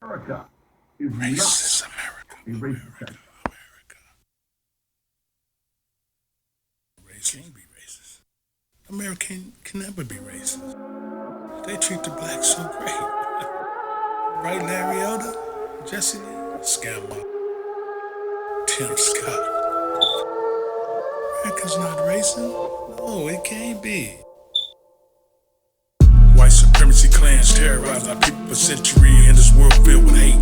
America is Racist not America. a racist country. Race can't be racist. America can never be racist. They treat the blacks so great. Right, Larry Elder? Jesse Lee? Scammer. Tim Scott. America's not racist. No, it can't be. White supremacy clans terrorize our people for centuries in this world filled with hate.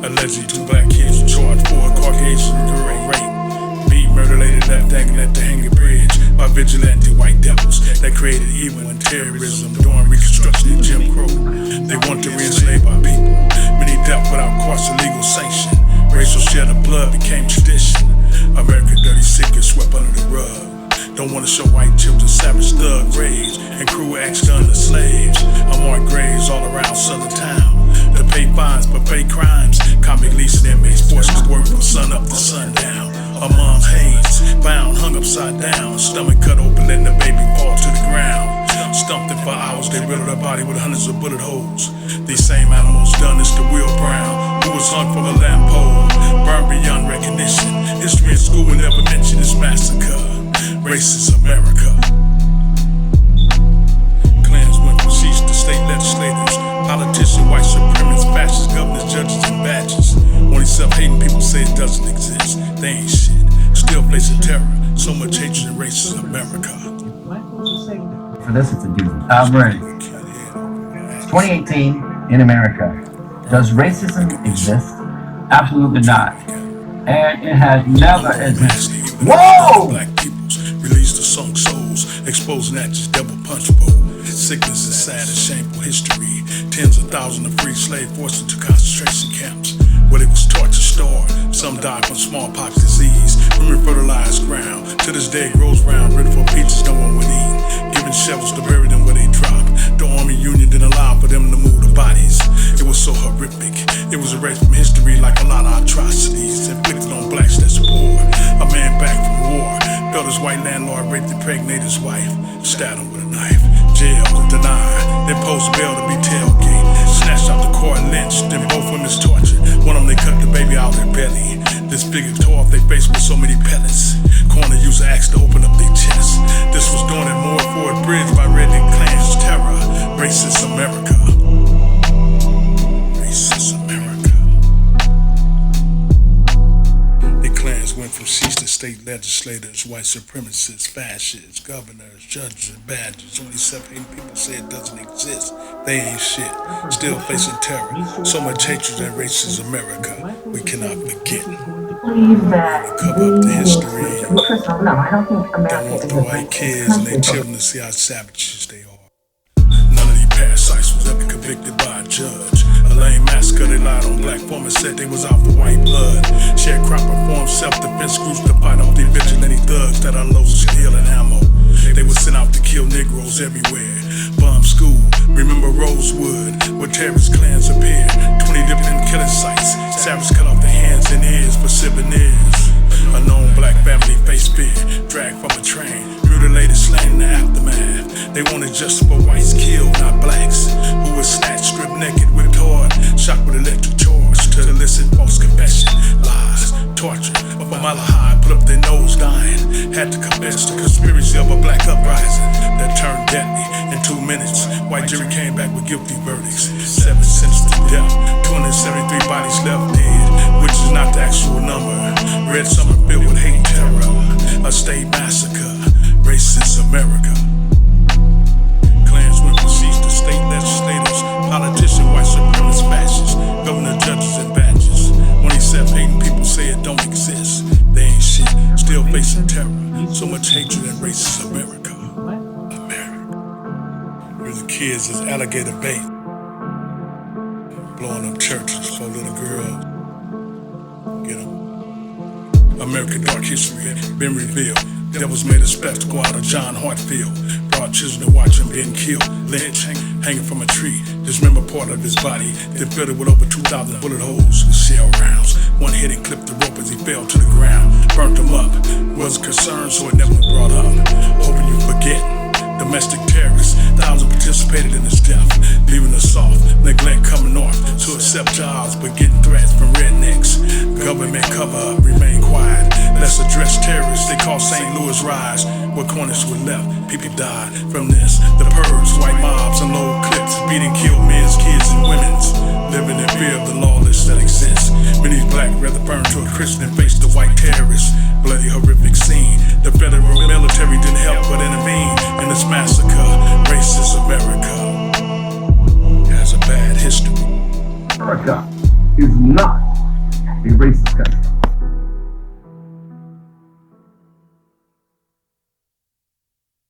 Allegedly, 2 black kids were charged for a Caucasian girl rape. Beat, murdered, left hanging at the hanging bridge by vigilante white devils that created evil and terrorism during Reconstruction and Jim Crow. They want to re-enslave our people. Many death without courts or legal sanction. Racial shed of blood became tradition. America's dirty secret swept under the rug. Don't want to show white children savage thug raids and cruel acts done to slaves. Unmarked graves all around southern town to pay fines for fake crimes. Convict leasing inmates forced to work from sun up to sundown. A mom's hands found hung upside down, stomach cut open, letting the baby fall to the ground. Stumped it for hours, they riddled her body with hundreds of bullet holes. These same animals done this to Will Brown, who was hung from a lamp pole, burned beyond recognition. History in school would never mention this massacre. Racist America. Clans went from chiefs to state legislators, politicians, white supremacists, fascists, governors, judges, and badges. Only self-hating people say it doesn't exist. They ain't shit. Still facing terror. So much hatred in racist America. For this, it's a doozy. I'm ready. It's 2018 in America. Does racism exist? Absolutely not. And it has never existed. Whoa! Black peoples release the sunk souls, exposing that just devil punch bowl. Sickness is sad and shameful history. Tens of thousands of free slaves forced into concentration camps, where they was tortured, starved. Some died from smallpox disease, from fertilized ground. To this day it grows round, ready for peaches no one would eat. Giving shovels to bury them where they drop. The Army Union didn't allow for them to move the bodies. It was so horrific. It was erased from history like a lot of atrocities inflicted on blacks that's poor. A man back from war felt his white landlord raped and impregnated his wife, stabbed him with a knife. Jail, denied, then post bail to be tailgate. Snatched out the car and lynched, then both women's tortured. One of them they cut the baby out their belly. This figure tore off their face with so many pellets. Coroner used an axe to open up their chest. This was done at Moore Ford Bridge by redneck clans terror. Racist America. Racist America. The clans went from chiefs to state legislators, white supremacists, fascists, governors, judges, and badges. Only self-hating people say it doesn't exist. They ain't shit. Still facing terror. So much hatred in racist America. We cannot forget. Believe that Cover up the history. First of all, no, I don't think Don't America want is the a white racist kids and their country. children to see how savages they are. None of these parasites was ever convicted by a judge. A lame massacre, they lied on black foremen, said they was out for white blood. Sharecropper formed self-defense groups to fight off the vigilante thugs that unloaded steel and ammo. They were sent out to kill Negroes everywhere. Bomb school, remember Rosewood, where terrorist clans appeared. 20 different killing sites. Savages cut off their hands and ears for souvenirs. A known black family faced fear, dragged from a train, mutilated, slain in the aftermath. They wanted justice for whites killed, not blacks, who were snatched, stripped naked, whipped hard, shot with electric torch to elicit false confession, lies, torture. But from mile high, put up their nose dying, had to confess the conspiracy of a black uprising that turned deadly. In 2 minutes, white jury came back with guilty verdicts, 7 sentenced to death, 273 bodies left dead, which is not the actual number. Red summer filled with hate, terror, a state massacre, racist America. Clans went from chiefs to state legislators, politicians, white supremacist fascists, governor, judges, and badges. Only self-hating people say it don't exist. They ain't shit, still facing terror. So much hatred in racist America. America. Where the kids is alligator bait, blowing up churches for little girls. Get 'em. American dark history been revealed. Devils made a spectacle out of John Hartfield. Brought children to watch him being killed, lynched, hanging from a tree. Dismember part of his body, then filled it with over 2,000 bullet holes with shell rounds. One hit and clipped the rope as he fell to the ground. Burnt him up. Wasn't concerned, so it never was brought up. Hoping you forget. Domestic terrorists 5,000 participated in his death, leaving the soft, neglect coming north to accept jobs, but getting threats from rednecks. Government cover up, remain quiet. Let's address terrorists. They call St. Louis rise. What corners were left? People died from this. The purge, white mobs, and low clips, beating, killed men's, kids, and women's. Living in fear of the lawless that exists. Many black rather burn to a Christian than face the white terrorists. Bloody, horrific scene. The federal military didn't help but intervene in this massacre. Racist America has a bad history. America is not a racist country.